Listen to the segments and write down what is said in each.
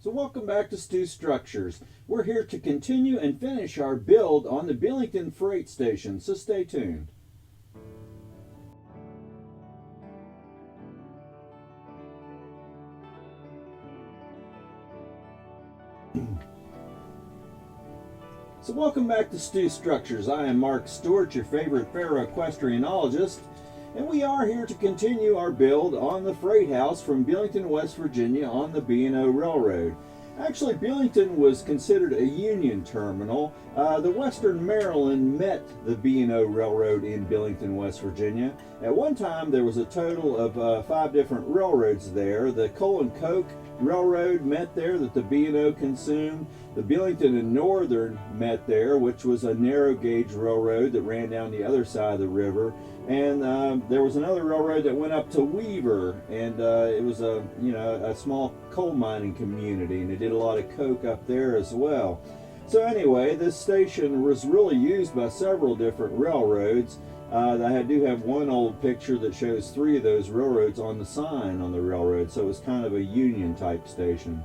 So welcome back to Stu Structures. We're here to continue and finish our build on the Belington Freight Station, so stay tuned. So welcome back to Stu Structures. I am Mark Stewart, your favorite ferroequestrianologist, and we are here to continue our build on the freight house from Belington, West Virginia on the B&O Railroad. Actually, Belington was considered a Union terminal. The Western Maryland met the B&O Railroad in Belington, West Virginia. At one time, there was a total of 5 different railroads there. The Coal and Coke Railroad met there that the B&O consumed. The Belington and Northern met there, which was a narrow gauge railroad that ran down the other side of the river. And there was another railroad that went up to Weaver, and it was a small coal mining community, and it did a lot of coke up there as well. So anyway, this station was really used by several different railroads. I do have one old picture that shows 3 of those railroads on the sign on the railroad, so it was kind of a Union type station.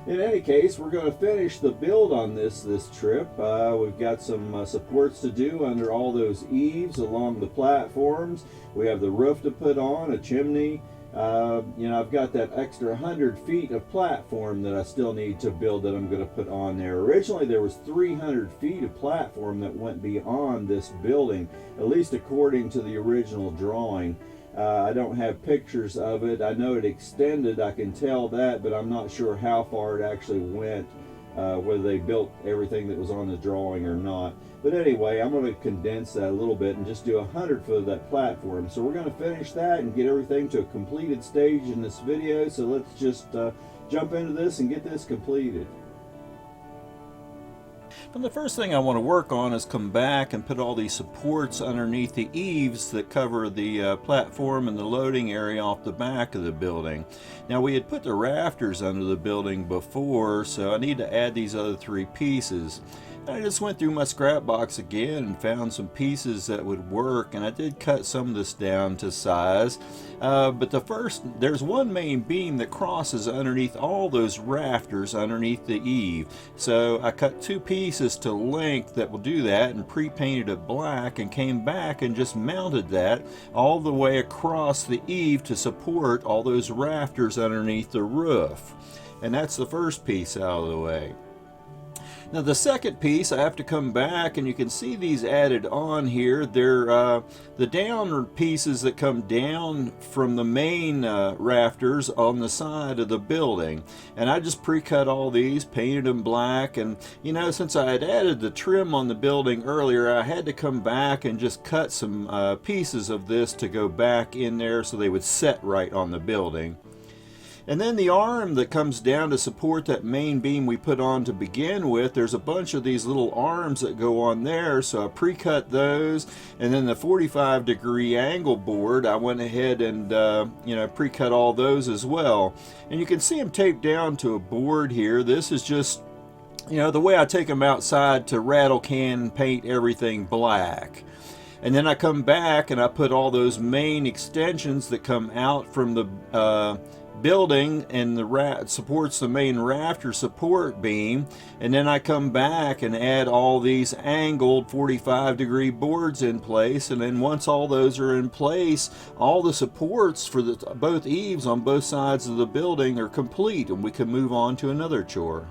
In any case, we're going to finish the build on this trip. We've got some supports to do under all those eaves along the platforms. We have the roof to put on, a chimney. I've got that extra 100 feet of platform that I still need to build that I'm going to put on there. Originally, there was 300 feet of platform that went beyond this building, at least according to the original drawing. I don't have pictures of it. I know it extended, I can tell that, but I'm not sure how far it actually went, whether they built everything that was on the drawing or not. But anyway, I'm going to condense that a little bit and just do 100 foot of that platform. So we're going to finish that and get everything to a completed stage in this video. So let's just jump into this and get this completed. And the first thing I want to work on is come back and put all these supports underneath the eaves that cover the platform and the loading area off the back of the building. Now, we had put the rafters under the building before, so I need to add these other 3 pieces. I just went through my scrap box again and found some pieces that would work, and I did cut some of this down to size. But there's one main beam that crosses underneath all those rafters underneath the eave. So I cut 2 pieces to length that will do that and pre-painted it black, and came back and just mounted that all the way across the eave to support all those rafters underneath the roof. And that's the first piece out of the way. Now the second piece, I have to come back, and you can see these added on here. They're the down pieces that come down from the main rafters on the side of the building. And I just pre-cut all these, painted them black, and since I had added the trim on the building earlier, I had to come back and just cut some pieces of this to go back in there so they would set right on the building. And then the arm that comes down to support that main beam we put on to begin with, there's a bunch of these little arms that go on there, so I pre-cut those. And then the 45-degree angle board, I went ahead and pre-cut all those as well. And you can see them taped down to a board here. This is just the way I take them outside to rattle can paint everything black. And then I come back and I put all those main extensions that come out from the building, and the supports the main rafter support beam. And then I come back and add all these angled 45-degree boards in place. And then once all those are in place, all the supports for both eaves on both sides of the building are complete, and we can move on to another chore.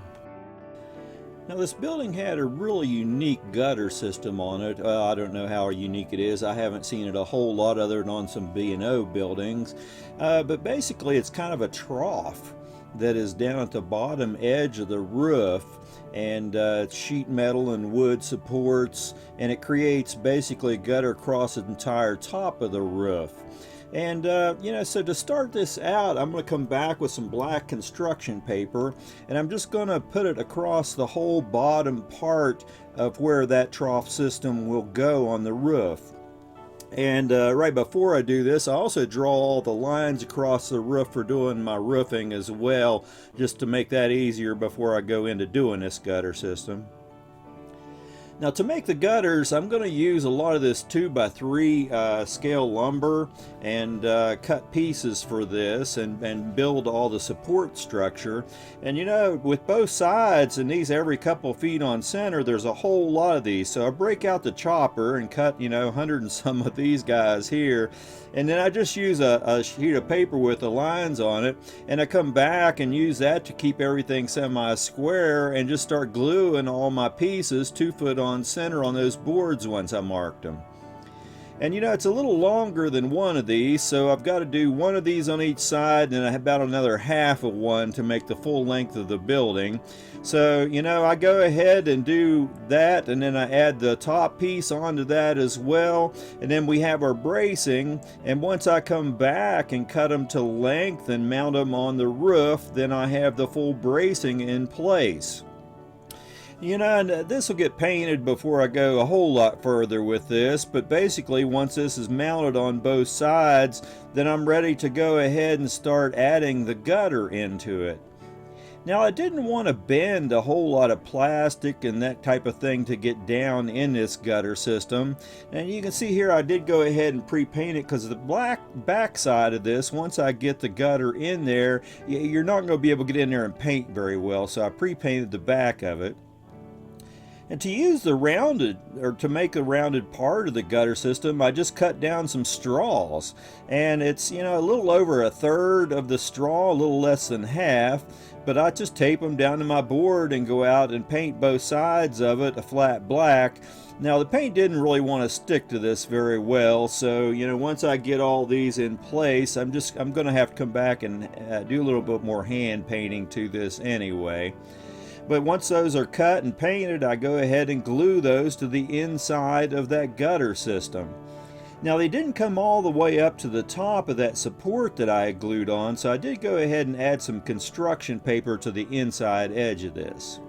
Now, this building had a really unique gutter system on it. I don't know how unique it is. I haven't seen it a whole lot other than on some B&O buildings. But basically, it's kind of a trough that is down at the bottom edge of the roof, and it's sheet metal and wood supports, and it creates basically a gutter across the entire top of the roof. And so to start this out, I'm going to come back with some black construction paper, and I'm just going to put it across the whole bottom part of where that trough system will go on the roof. And right before I do this, I also draw all the lines across the roof for doing my roofing as well, just to make that easier before I go into doing this gutter system. Now to make the gutters, I'm going to use a lot of this 2x3 scale lumber and cut pieces for this and build all the support structure. And you know, with both sides and these every couple feet on center, there's a whole lot of these. So I break out the chopper and cut, you know, 100 and some of these guys here. And then I just use a sheet of paper with the lines on it, and I come back and use that to keep everything semi-square and just start gluing all my pieces 2 foot on center on those boards once I marked them. And you know, it's a little longer than one of these, so I've got to do one of these on each side, and I have about another half of one to make the full length of the building. So, you know, I go ahead and do that, and then I add the top piece onto that as well, and then we have our bracing, and once I come back and cut them to length and mount them on the roof, then I have the full bracing in place. You know, and this will get painted before I go a whole lot further with this, but basically once this is mounted on both sides, then I'm ready to go ahead and start adding the gutter into it. Now I didn't want to bend a whole lot of plastic and that type of thing to get down in this gutter system. And you can see here I did go ahead and pre-paint it because the black back side of this, once I get the gutter in there, you're not going to be able to get in there and paint very well, so I pre-painted the back of it. And to use the rounded, or to make the rounded part of the gutter system, I just cut down some straws. And it's, you know, a little over 1/3 of the straw, a little less than half. But I just tape them down to my board and go out and paint both sides of it a flat black. Now the paint didn't really want to stick to this very well, so you know, once I get all these in place, I'm going to have to come back and do a little bit more hand painting to this anyway. But once those are cut and painted, I go ahead and glue those to the inside of that gutter system. Now they didn't come all the way up to the top of that support that I had glued on, so I did go ahead and add some construction paper to the inside edge of this.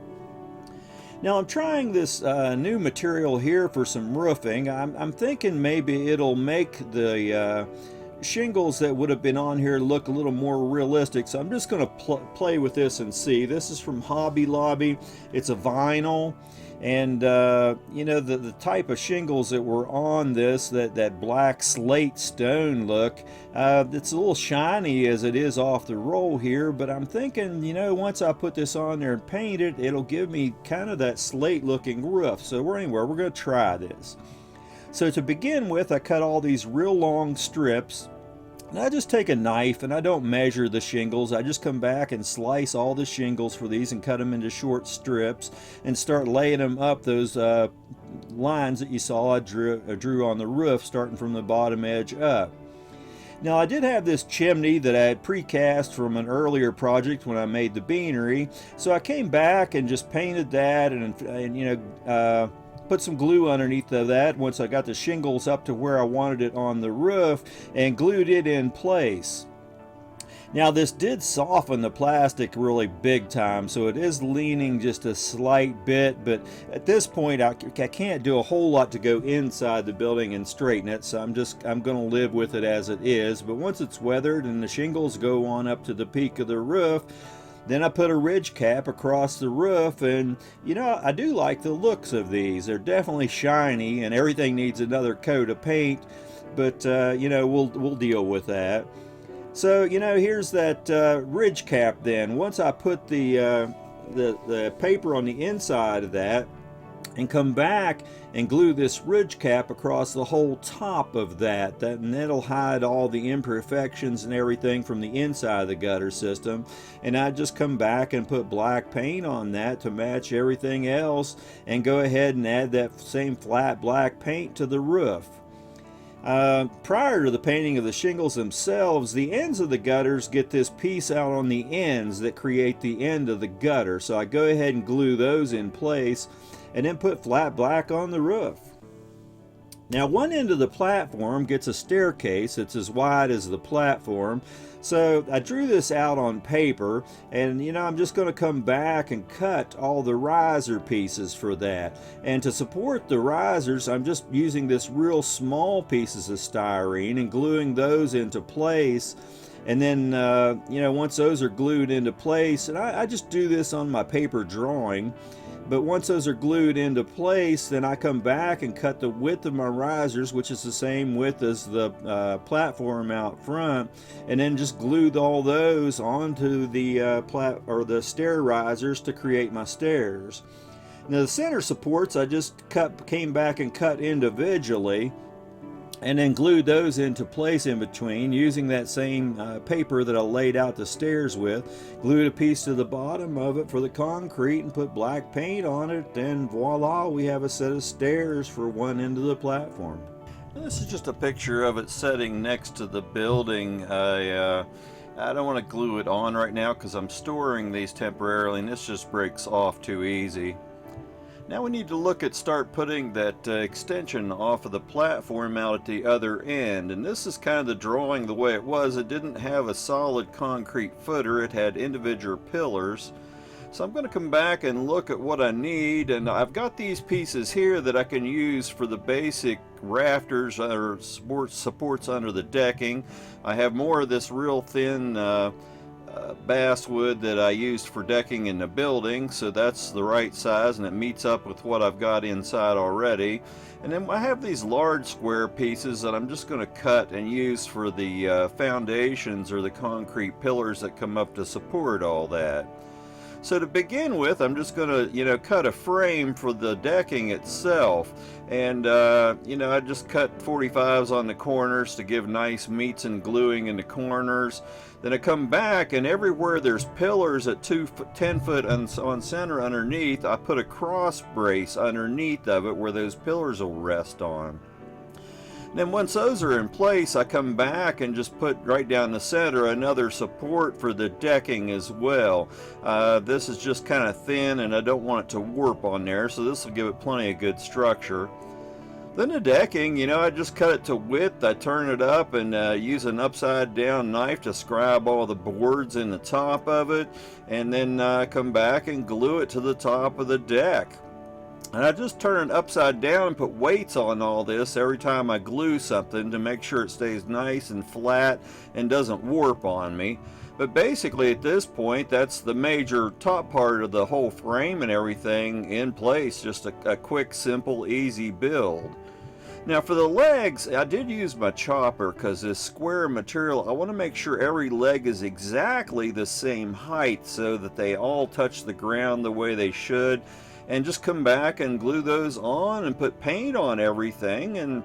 Now I'm trying this new material here for some roofing. I'm thinking maybe it'll make the shingles that would have been on here look a little more realistic, so I'm just going to play with this and see. This is from Hobby Lobby. It's a vinyl, and you know, the type of shingles that were on this, that black slate stone look, it's a little shiny as it is off the roll here, but I'm thinking, you know, once I put this on there and paint it, it'll give me kind of that slate looking roof. So we're going to try this. So to begin with, I cut all these real long strips. And I just take a knife and I don't measure the shingles. I just come back and slice all the shingles for these and cut them into short strips and start laying them up those lines that you saw I drew on the roof, starting from the bottom edge up. Now I did have this chimney that I had precast from an earlier project when I made the beanery, so I came back and just painted that and you know, put some glue underneath of that once I got the shingles up to where I wanted it on the roof, and glued it in place. Now this did soften the plastic really big time, so it is leaning just a slight bit, but at this point I can't do a whole lot to go inside the building and straighten it, so I'm going to live with it as it is. But once it's weathered and the shingles go on up to the peak of the roof, then I put a ridge cap across the roof, and you know, I do like the looks of these. They're definitely shiny, and everything needs another coat of paint, but you know, we'll deal with that. So you know, here's that ridge cap. Then once I put the paper on the inside of that and come back and glue this ridge cap across the whole top of that, and that'll hide all the imperfections and everything from the inside of the gutter system. And I just come back and put black paint on that to match everything else, and go ahead and add that same flat black paint to the roof. Prior to the painting of the shingles themselves, the ends of the gutters get this piece out on the ends that create the end of the gutter, so I go ahead and glue those in place and then put flat black on the roof. Now one end of the platform gets a staircase that's as wide as the platform, so I drew this out on paper, and you know, I'm just going to come back and cut all the riser pieces for that. And to support the risers, I'm just using this real small pieces of styrene and gluing those into place. And then you know, once those are glued into place, and I just do this on my paper drawing, But once those are glued into place, then I come back and cut the width of my risers, which is the same width as the platform out front, and then just glued all those onto the the stair risers to create my stairs. Now the center supports I just came back and cut individually, and then glued those into place in between using that same paper that I laid out the stairs with. Glued a piece to the bottom of it for the concrete and put black paint on it, and voila, we have a set of stairs for one end of the platform. Now, this is just a picture of it setting next to the building. I don't want to glue it on right now because I'm storing these temporarily, and this just breaks off too easy. Now we need to start putting that extension off of the platform out at the other end, and this is kind of the drawing the way it was. It didn't have a solid concrete footer, it had individual pillars. So I'm going to come back and look at what I need, and I've got these pieces here that I can use for the basic rafters or supports under the decking. I have more of this real thin basswood that I used for decking in the building, so that's the right size and it meets up with what I've got inside already. And then I have these large square pieces that I'm just going to cut and use for the foundations or the concrete pillars that come up to support all that. So to begin with, I'm just going to, cut a frame for the decking itself. And, I just cut 45s on the corners to give nice meets and gluing in the corners. Then I come back, and everywhere there's pillars at 10 foot on center underneath, I put a cross brace underneath of it where those pillars will rest on. Then once those are in place, I come back and just put right down the center another support for the decking as well. This is just kind of thin and I don't want it to warp on there, so this will give it plenty of good structure. Then the decking, I just cut it to width. I turn it up and use an upside down knife to scribe all the boards in the top of it, and then come back and glue it to the top of the deck. And I just turn it upside down and put weights on all this every time I glue something to make sure it stays nice and flat and doesn't warp on me. But basically at this point, that's the major top part of the whole frame and everything in place. Just a quick, simple, easy build. Now for the legs, I did use my chopper because this square material, I want to make sure every leg is exactly the same height so that they all touch the ground the way they should. And just come back and glue those on and put paint on everything, and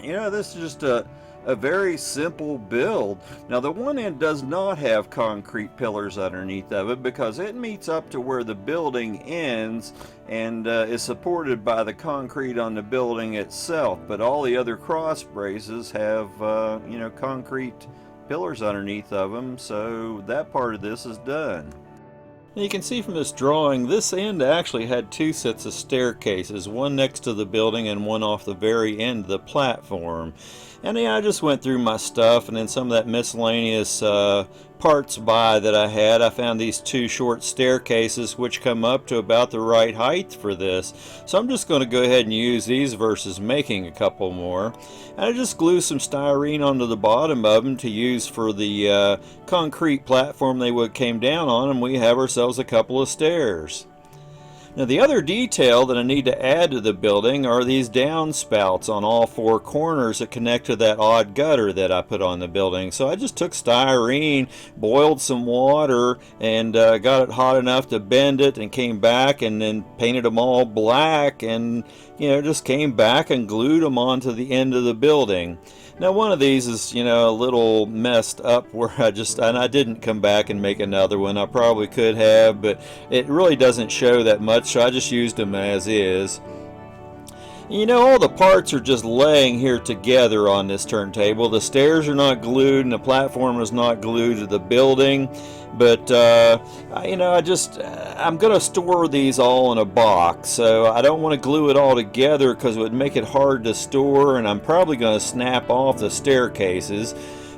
this is just a very simple build. Now the one end does not have concrete pillars underneath of it because it meets up to where the building ends and is supported by the concrete on the building itself, but all the other cross braces have concrete pillars underneath of them, so that part of this is done. You can see from this drawing, this end actually had two sets of staircases, one next to the building and one off the very end of the platform. And I just went through my stuff, and then some of that miscellaneous parts by that I had. I found these two short staircases which come up to about the right height for this. So I'm just going to go ahead and use these versus making a couple more. And I just glue some styrene onto the bottom of them to use for the concrete platform they came down on, and we have ourselves a couple of stairs. Now the other detail that I need to add to the building are these downspouts on all four corners that connect to that odd gutter that I put on the building. So I just took styrene, boiled some water, and got it hot enough to bend it, and came back and then painted them all black, and just came back and glued them onto the end of the building. Now one of these is a little messed up where I didn't come back and make another one. I probably could have, but it really doesn't show that much, so I just used them as is. All the parts are just laying here together on this turntable. The stairs are not glued and the platform is not glued to the building, but I'm going to store these all in a box, so I don't want to glue it all together because it would make it hard to store, and I'm probably going to snap off the staircases.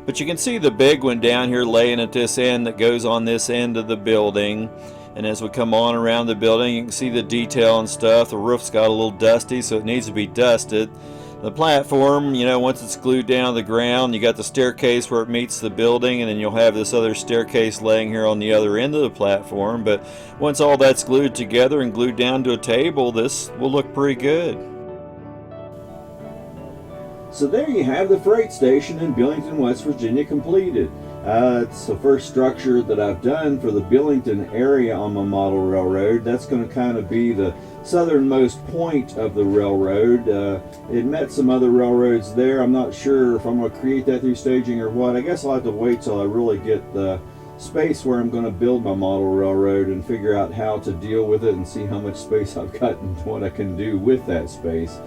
But you can see the big one down here laying at this end that goes on this end of the building. And as we come on around the building, you can see the detail and stuff. The roof's got a little dusty, so it needs to be dusted. The platform, you know, once it's glued down to the ground, you got the staircase where it meets the building, and then you'll have this other staircase laying here on the other end of the platform. But once all that's glued together and glued down to a table, this will look pretty good. So there you have the freight station in Belington, West Virginia completed. It's the first structure that I've done for the Belington area on my model railroad. That's going to kind of be the southernmost point of the railroad. It met some other railroads there. I'm not sure if I'm going to create that through staging or what. I guess I'll have to wait till I really get the space where I'm going to build my model railroad and figure out how to deal with it and see how much space I've got and what I can do with that space.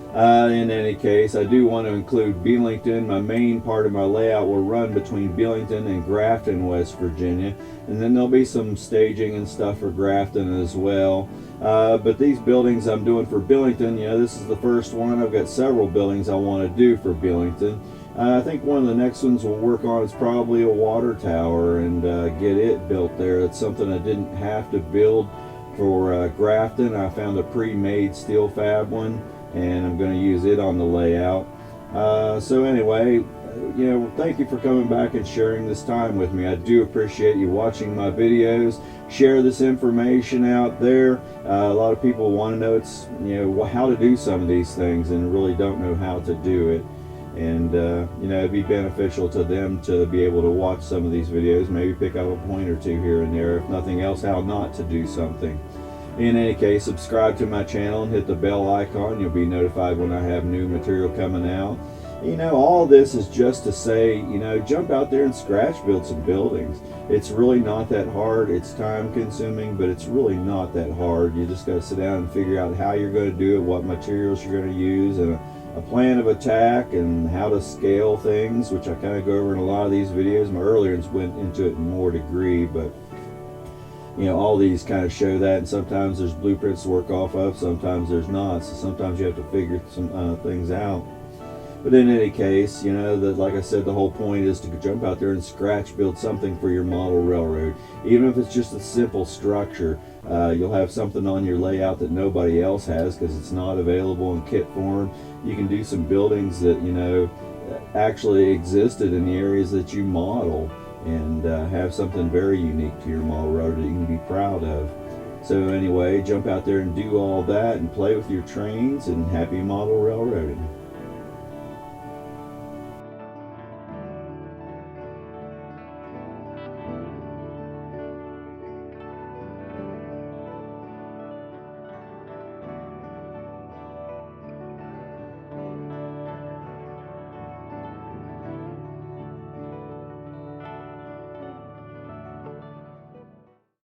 In any case, I do want to include Belington. My main part of my layout will run between Belington and Grafton, West Virginia, and then there'll be some staging and stuff for Grafton as well. But these buildings I'm doing for Belington, you know, this is the first one. I've got several buildings I want to do for Belington. I think one of the next ones we'll work on is probably a water tower and get it built there. It's something I didn't have to build for Grafton. I found a pre-made steel fab one, and I'm going to use it on the layout. So anyway, you know, thank you for coming back and sharing this time with me. I do appreciate you watching my videos. Share this information out there. A lot of people want to know, you know, how to do some of these things and really don't know how to do it. And you know, it'd be beneficial to them to be able to watch some of these videos, maybe pick up a point or two here and there, if nothing else, how not to do something. In any case, subscribe to my channel and hit the bell icon. You'll be notified when I have new material coming out. You know, all this is just to say, you know, jump out there and scratch build some buildings. It's really not that hard. It's time consuming, but it's really not that hard. You just got to sit down and figure out how you're going to do it, what materials you're going to use, and a plan of attack, and how to scale things, which I kind of go over in a lot of these videos. My earlier ones went into it in more degree, but you know, all these kind of show that, and sometimes there's blueprints to work off of, sometimes there's not, so sometimes you have to figure some things out. But in any case, you know, that, like I said, the whole point is to jump out there and scratch build something for your model railroad. Even if it's just a simple structure, you'll have something on your layout that nobody else has because it's not available in kit form. You can do some buildings that, you know, actually existed in the areas that you model, and have something very unique to your model railroad that you can be proud of. So anyway, jump out there and do all that and play with your trains, and happy model railroading.